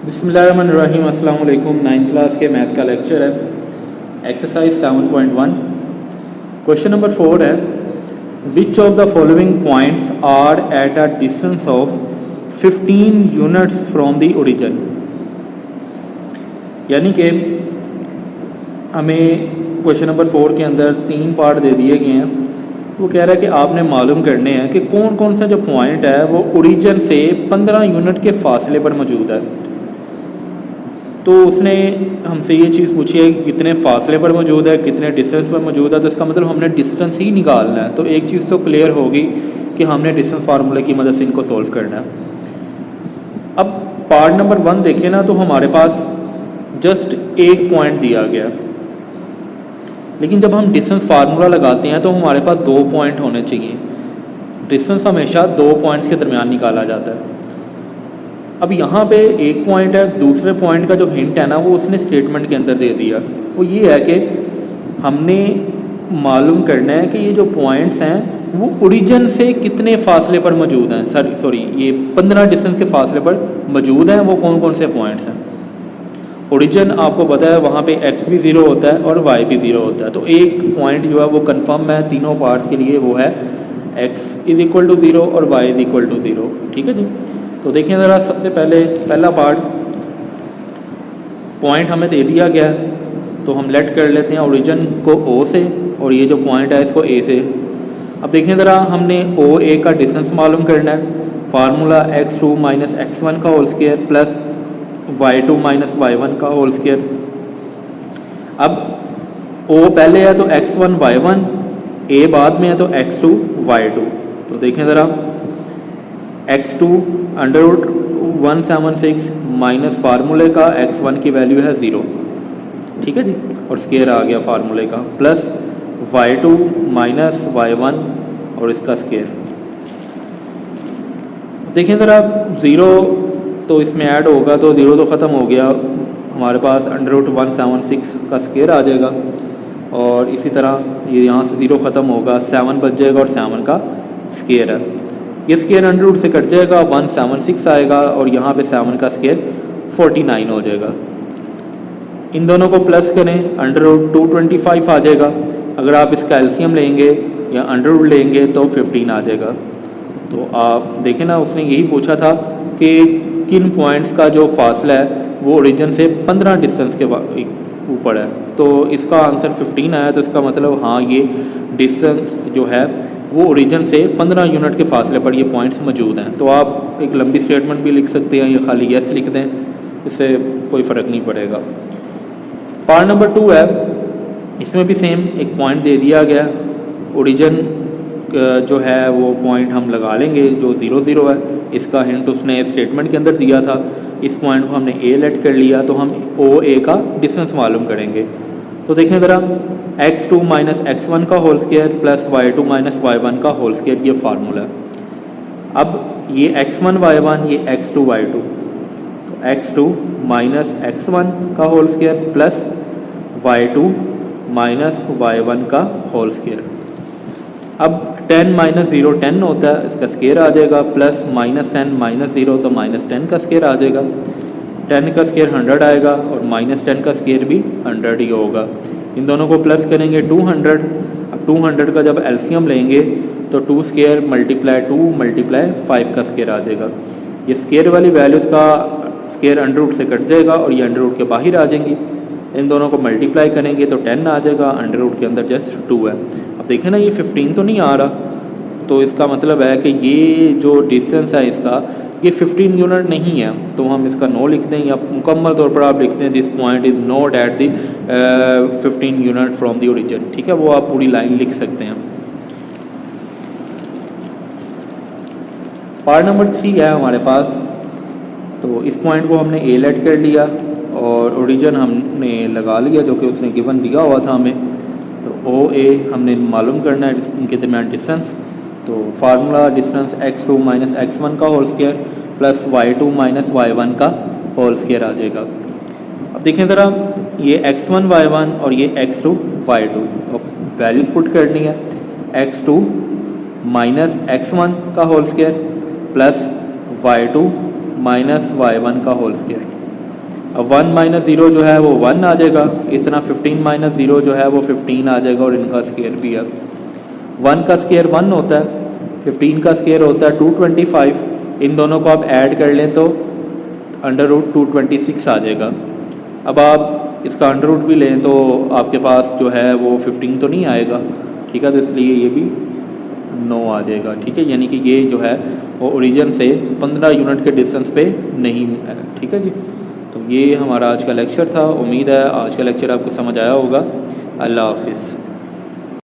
बिस्मिल्लाहिर्रहमानिर्रहीम। अस्सलाम वालेकुम। 9th क्लास के मैथ का लेक्चर है, एक्सरसाइज 7.1। क्वेश्चन नंबर 4 है, which of the following points are at a distance of 15 units from the origin. यानी कि हमें क्वेश्चन नंबर 4 के अंदर 3 पार्ट दे दिए गए हैं। वो कह रहा है कि आपने मालूम करने हैं कि कौन कौन सा जो पॉइंट है वो ओरिजिन से 15 यूनिट के फासले पर मौजूद है। तो उसने हमसे ये चीज़ पूछी है कि कितने फासले पर मौजूद है, कितने डिस्टेंस पर मौजूद है। तो इसका मतलब हमने डिस्टेंस ही निकालना है। तो एक चीज़ तो क्लियर होगी कि हमने डिस्टेंस फार्मूले की मदद से इनको सॉल्व करना है। अब पार्ट नंबर 1 देखें ना, तो हमारे पास जस्ट एक पॉइंट दिया गया, लेकिन जब हम डिस्टेंस फार्मूला लगाते हैं तो हमारे पास 2 पॉइंट होने चाहिए। डिस्टेंस हमेशा 2 पॉइंट्स के दरमियान निकाला जाता है। अब यहाँ पे एक पॉइंट है, दूसरे पॉइंट का जो हिंट है ना वो उसने स्टेटमेंट के अंदर दे दिया। वो ये है कि हमने मालूम करना है कि ये जो पॉइंट्स हैं वो ओरिजिन से कितने फासले पर मौजूद हैं। सॉरी ये 15 डिस्टेंस के फासले पर मौजूद हैं। वो कौन कौन से पॉइंट्स हैं। ओरिजिन आपको पता है वहाँ पे x भी 0 होता है और y भी 0 होता है। तो एक पॉइंट जो है वो कंफर्म है तीनों पार्ट्स के लिए, वो है x इज़ इक्वल टू 0 और y इज़ इक्वल टू 0। ठीक है जी। तो देखिए ज़रा, सबसे पहले पहला पार्ट, पॉइंट हमें दे दिया गया, तो हम लेट कर लेते हैं ओरिजिन को O से और ये जो पॉइंट है इसको A से। अब देखिए ज़रा, हमने OA का डिस्टेंस मालूम करना है। फार्मूला x2 माइनस x1 का whole square plus y2 minus y1 का होल स्क्वायर। अब O पहले है तो x1 y1, A बाद में है तो x2 y2। तो देखें ज़रा, x2 अंडर रूट 176 माइनस फार्मूले का x1 की वैल्यू है 0। ठीक है जी, और स्केयर आ गया फार्मूले का, प्लस y2 माइनस y1 और इसका स्केयर। देखें ज़रा, 0 तो इसमें ऐड होगा तो 0 तो ख़त्म हो गया, हमारे पास अंडर रूट 176 का स्केयर आ जाएगा। और इसी तरह ये यहाँ से 0 ख़त्म होगा, 7 बच जाएगा और 7 का स्केयर है। ये स्केयर अंडर रूट से कट जाएगा, 176 आएगा और यहाँ पे 7 का स्केयर 49 हो जाएगा। इन दोनों को प्लस करें, अंडर रूट 225 आ जाएगा। अगर आप इसका एलसीएम लेंगे या अंडर रूट लेंगे तो 15 आ जाएगा। तो आप देखें ना, उसने यही पूछा था कि किन पॉइंट्स का जो फासला है वो ओरिजिन से 15 डिस्टेंस के ऊपर है। तो इसका आंसर 15 आया। तो इसका मतलब हाँ, ये डिस्टेंस जो है वो ओरिजिन से 15 यूनिट के फासले पर ये पॉइंट्स मौजूद हैं। तो आप एक लंबी स्टेटमेंट भी लिख सकते हैं या खाली यस लिख दें, इससे कोई फ़र्क नहीं पड़ेगा। पार्ट नंबर 2 है, इसमें भी सेम एक पॉइंट दे दिया गया। ओरिजिन जो है वो पॉइंट हम लगा लेंगे जो 0 0 है। इसका हिंट उसने स्टेटमेंट के अंदर दिया था। इस पॉइंट को हमने A लेट कर लिया, तो हम OA का डिस्टेंस मालूम करेंगे। तो देखें ज़रा, x2 माइनस x1 का whole square plus y2 minus y1 का होल स्क्वायर, ये फार्मूला है। अब ये x1 y1, ये x2 y2, तो x2 माइनस x1 का whole square plus y2 minus y1 का होल स्क्वायर। अब 10 माइनस 0 10 होता है, इसका स्केयर आ जाएगा, प्लस माइनस 10 माइनस 0 तो माइनस 10 का स्केयर आ जाएगा। 10 का स्केयर 100 आएगा और माइनस 10 का स्केयर भी 100 ही होगा। इन दोनों को प्लस करेंगे 200। अब 200 का जब एलसीएम लेंगे तो 2 स्केयर मल्टीप्लाई 2 मल्टीप्लाई 5 का स्केयर आ जाएगा। ये स्केयर वाली वैल्यूज़ का स्केयर अंडर रूट से कट जाएगा और ये अंडर रूट के बाहर आ जाएंगी। इन दोनों को मल्टीप्लाई करेंगे तो 10 आ जाएगा, अंडर रूट के अंदर जस्ट 2 है। अब देखें ना, ये 15 तो नहीं आ रहा, तो इसका मतलब है कि ये जो डिस्टेंस है इसका ये 15 यूनिट नहीं है। तो हम इसका नो लिख दें, या मुकम्मल तौर पर आप लिख दें this point is not at the 15 unit from the origin. ठीक है, वो आप पूरी लाइन लिख सकते हैं। पार्ट नंबर 3 है हमारे पास। तो इस पॉइंट को हमने A लेट कर लिया और ओरिजिन हमने लगा लिया जो कि उसने गिवन दिया हुआ था हमें। तो OA हमने मालूम करना है इनके दरमियान डिस्टेंस। तो formula distance x2 minus x1 का whole square plus y2 minus y1 का होल स्क्वायर आ जाएगा। अब देखें ज़रा, ये x1 y1 और ये x2 y2, और वैल्यूज़ पुट करनी है। x2 माइनस x1 का whole square plus y2 minus y1 का होल स्क्वायर। अब 1 माइनस ज़ीरो जो है वो 1 आ जाएगा, इस तरह 15 माइनस ज़ीरो जो है वो 15 आ जाएगा, और इनका स्केयर भी है। 1 का स्केयर 1 होता है, 15 का स्केयर होता है 225। इन दोनों को आप ऐड कर लें तो अंडर रूट 226 आ जाएगा। अब आप इसका अंडर रूट भी लें तो आपके पास जो है वो 15 तो नहीं आएगा, ठीक है, तो इसलिए ये भी 9 आ जाएगा, ठीक है। यानी कि ये जो है वो ओरिजिन से 15 यूनिट के डिस्टेंस पे नहीं है, ठीक है जी। तो ये हमारा आज का लेक्चर था। उम्मीद है आज का लेक्चर आपको समझ आया होगा। अल्लाह हाफिज़।